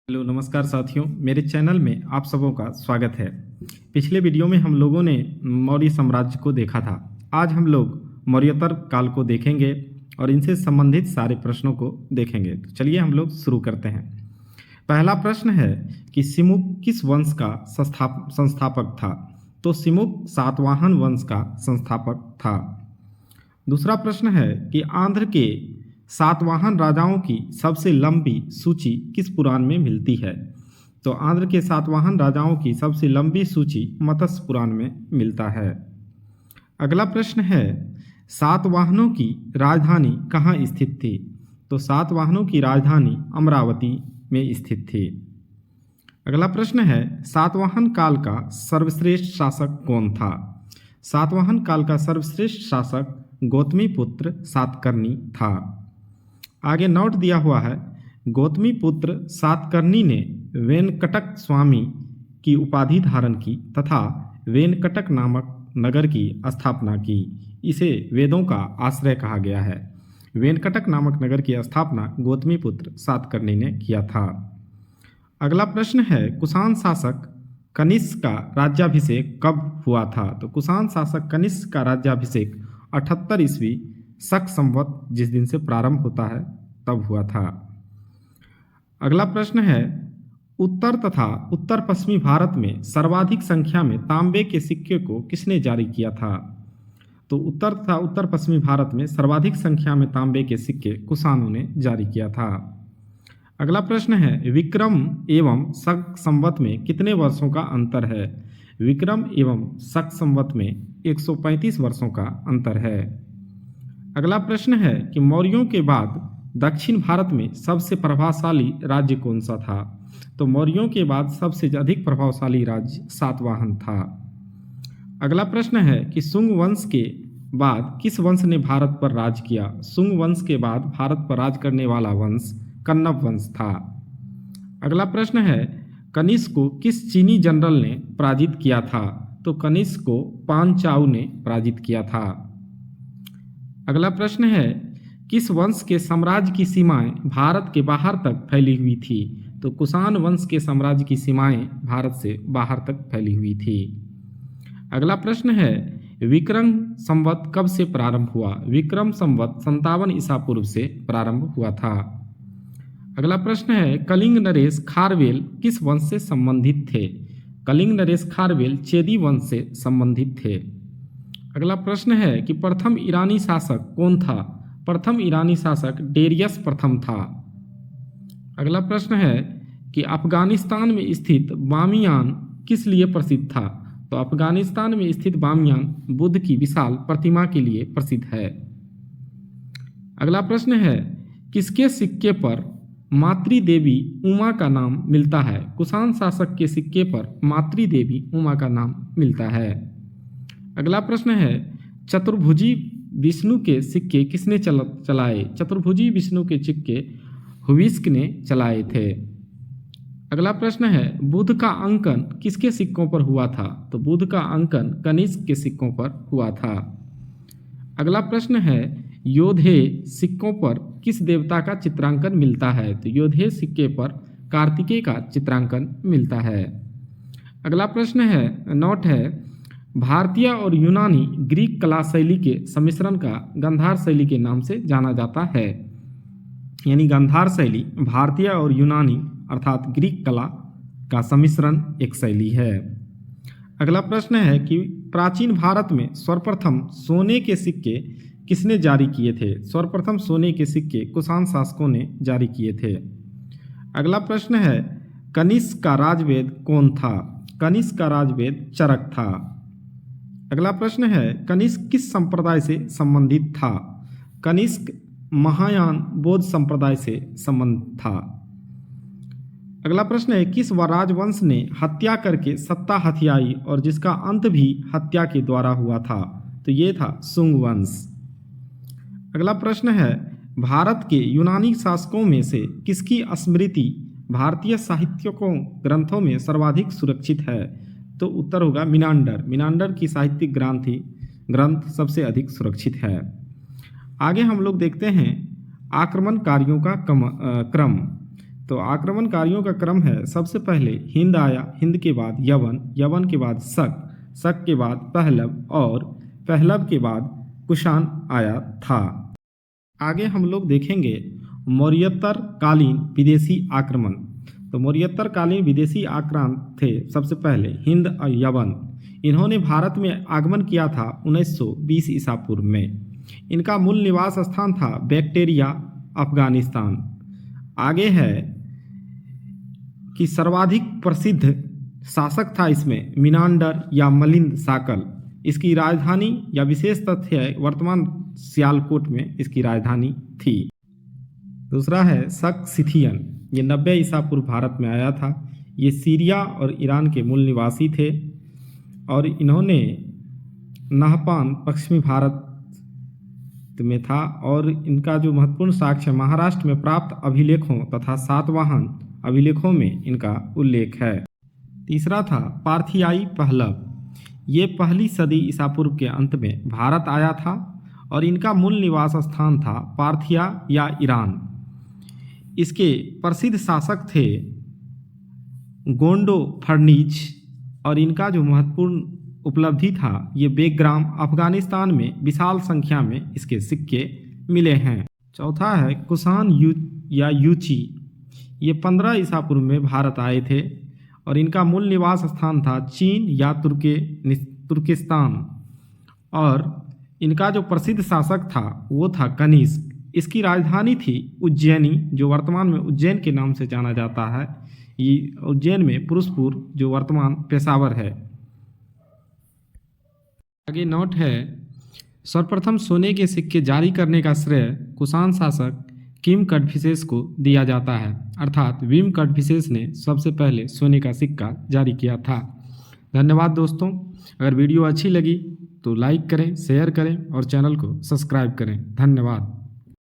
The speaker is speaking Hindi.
हेलो नमस्कार साथियों, मेरे चैनल में आप सबों का स्वागत है। पिछले वीडियो में हम लोगों ने मौर्य साम्राज्य को देखा था। आज हम लोग मौर्योत्तर काल को देखेंगे और इनसे संबंधित सारे प्रश्नों को देखेंगे। तो चलिए हम लोग शुरू करते हैं। पहला प्रश्न है कि सिमुक किस वंश का संस्थापक था? तो सिमुक सातवाहन वंश का संस्थापक था। दूसरा प्रश्न है कि आंध्र के सातवाहन राजाओं की सबसे लंबी सूची किस पुराण में मिलती है? तो आंध्र के सातवाहन राजाओं की सबसे लंबी सूची मत्स्य पुराण में मिलता है। अगला प्रश्न है सातवाहनों की राजधानी कहाँ स्थित थी? तो सातवाहनों की राजधानी अमरावती में स्थित थी। अगला प्रश्न है सातवाहन काल का सर्वश्रेष्ठ शासक कौन था? सातवाहन काल का सर्वश्रेष्ठ शासक गौतमीपुत्र सातकर्णी था। आगे नोट दिया हुआ है, गौतमीपुत्र सातकर्णी ने वेनकटक स्वामी की उपाधि धारण की तथा वेनकटक नामक नगर की स्थापना की। इसे वेदों का आश्रय कहा गया है। वेनकटक नामक नगर की स्थापना गौतमीपुत्र सातकर्णी ने किया था। अगला प्रश्न है कुषाण शासक कनिष्क का राज्याभिषेक कब हुआ था? तो कुषाण शासक कनिष्क का राज्याभिषेक 78 ईस्वी शक संवत जिस दिन से प्रारंभ होता है तब हुआ था। अगला प्रश्न है उत्तर तथा उत्तर पश्चिमी भारत में सर्वाधिक संख्या में तांबे के सिक्के को किसने जारी किया था? तो उत्तर तथा उत्तर पश्चिमी भारत में सर्वाधिक संख्या में तांबे के सिक्के कुषाणों ने जारी किया था। अगला प्रश्न है विक्रम एवं शक संवत में कितने वर्षों का अंतर है? विक्रम एवं शक संवत में 135 वर्षों का अंतर है। अगला प्रश्न है कि मौर्यों के बाद दक्षिण भारत में सबसे प्रभावशाली राज्य कौन सा था? तो मौर्यों के बाद सबसे अधिक प्रभावशाली राज्य सातवाहन था। अगला प्रश्न है कि शुंग वंश के बाद किस वंश ने भारत पर राज किया? शुंग वंश के बाद भारत पर राज करने वाला वंश कन्नव वंश था। अगला प्रश्न है कनिष्क को किस चीनी जनरल ने पराजित किया था? तो कनिष्क को पांचाऊ ने पराजित किया था। अगला प्रश्न है किस वंश के साम्राज्य की सीमाएं भारत के बाहर तक फैली हुई थी? तो कुषाण वंश के साम्राज्य की सीमाएं भारत से बाहर तक फैली हुई थी। अगला प्रश्न है विक्रम संवत कब से प्रारंभ हुआ? विक्रम संवत 57 ईसा पूर्व से प्रारंभ हुआ था। अगला प्रश्न है कलिंग नरेश खारवेल किस वंश से संबंधित थे? कलिंग नरेश खारवेल चेदी वंश से संबंधित थे। अगला प्रश्न है कि प्रथम ईरानी शासक कौन था? प्रथम ईरानी शासक डेरियस प्रथम था। अगला प्रश्न है कि अफगानिस्तान में स्थित बामियान किस लिए प्रसिद्ध था? तो अफगानिस्तान में स्थित बामियान बुद्ध की विशाल प्रतिमा के लिए प्रसिद्ध है। अगला प्रश्न है किसके सिक्के पर मातृ देवी उमा का नाम मिलता है? कुषाण शासक के सिक्के पर मातृ देवी उमा का नाम मिलता है। अगला प्रश्न है चतुर्भुजी विष्णु के सिक्के किसने चलाए? चतुर्भुजी विष्णु के सिक्के हुविस्क ने चलाए थे। अगला प्रश्न है बुद्ध का अंकन किसके सिक्कों पर हुआ था? तो बुद्ध का अंकन कनिष्क के सिक्कों पर हुआ था। अगला प्रश्न है योधे सिक्कों पर किस देवता का चित्रांकन मिलता है? तो योधे सिक्के पर कार्तिकेय का चित्रांकन मिलता है। अगला प्रश्न है नोट है भारतीय और यूनानी ग्रीक कला शैली के सम्मिश्रण का गांधार शैली के नाम से जाना जाता है। यानी गांधार शैली भारतीय और यूनानी अर्थात ग्रीक कला का सम्मिश्रण एक शैली है। अगला प्रश्न है कि प्राचीन भारत में सर्वप्रथम सोने के सिक्के किसने जारी किए थे? सर्वप्रथम सोने के सिक्के कुषाण शासकों ने जारी किए थे। अगला प्रश्न है कनिष्क का राजवेद कौन था? कनिष्क का राजवेद चरक था। अगला प्रश्न है कनिष्क किस संप्रदाय से संबंधित था? कनिष्क महायान बौद्ध संप्रदाय से संबंध था। अगला प्रश्न है किस राजवंश ने हत्या करके सत्ता हथियाई और जिसका अंत भी हत्या के द्वारा हुआ था? तो ये था शुंग वंश। अगला प्रश्न है भारत के यूनानी शासकों में से किसकी स्मृति भारतीय साहित्यकों ग्रंथों में सर्वाधिक सुरक्षित है? तो उत्तर होगा मिनांडर। मिनांडर की साहित्यिक ग्रंथ सबसे अधिक सुरक्षित है। आगे हम लोग देखते हैं आक्रमणकारियों का क्रम। तो आक्रमणकारियों का क्रम है, सबसे पहले हिंद आया, हिंद के बाद यवन, यवन के बाद शक, शक के बाद पहलव और पहलव के बाद कुषाण आया था। आगे हम लोग देखेंगे मौर्योत्तर कालीन विदेशी आक्रमण। तो मौर्योत्तर कालीन विदेशी आक्रांत थे सबसे पहले हिंद और यवन। इन्होंने भारत में आगमन किया था 1920 ईसा पूर्व में। इनका मूल निवास स्थान था बैक्टेरिया, अफगानिस्तान। आगे है कि सर्वाधिक प्रसिद्ध शासक था इसमें मिनांडर या मलिंद शाकल। इसकी राजधानी या विशेष तथ्य है वर्तमान सियालकोट में इसकी राजधानी थी। दूसरा है शक सिथियन, ये 90 ईसा पूर्व भारत में आया था। ये सीरिया और ईरान के मूल निवासी थे और इन्होंने नहपान पश्चिमी भारत में था और इनका जो महत्वपूर्ण साक्ष्य महाराष्ट्र में प्राप्त अभिलेखों तथा सातवाहन अभिलेखों में इनका उल्लेख है। तीसरा था पार्थियाई पहलव। ये पहली सदी ईसा पूर्व के अंत में भारत आया था और इनका मूल निवास स्थान था पार्थिया या ईरान। इसके प्रसिद्ध शासक थे गोंडो फर्नीज और इनका जो महत्वपूर्ण उपलब्धि था ये बेग्राम अफगानिस्तान में विशाल संख्या में इसके सिक्के मिले हैं। चौथा है कुषाण या यूची। ये 15 ईसा पूर्व में भारत आए थे और इनका मूल निवास स्थान था चीन या तुर्किस्तान और इनका जो प्रसिद्ध शासक था वो था कनिष्क। इसकी राजधानी थी उज्जैनी, जो वर्तमान में उज्जैन के नाम से जाना जाता है। ये उज्जैन में पुरुषपुर जो वर्तमान पेशावर है। आगे नोट है सर्वप्रथम सोने के सिक्के जारी करने का श्रेय कुषाण शासक किम कडफिसेस को दिया जाता है, अर्थात विम कडफिसेस ने सबसे पहले सोने का सिक्का जारी किया था। धन्यवाद दोस्तों। अगर वीडियो अच्छी लगी तो लाइक करें, शेयर करें और चैनल को सब्सक्राइब करें। धन्यवाद।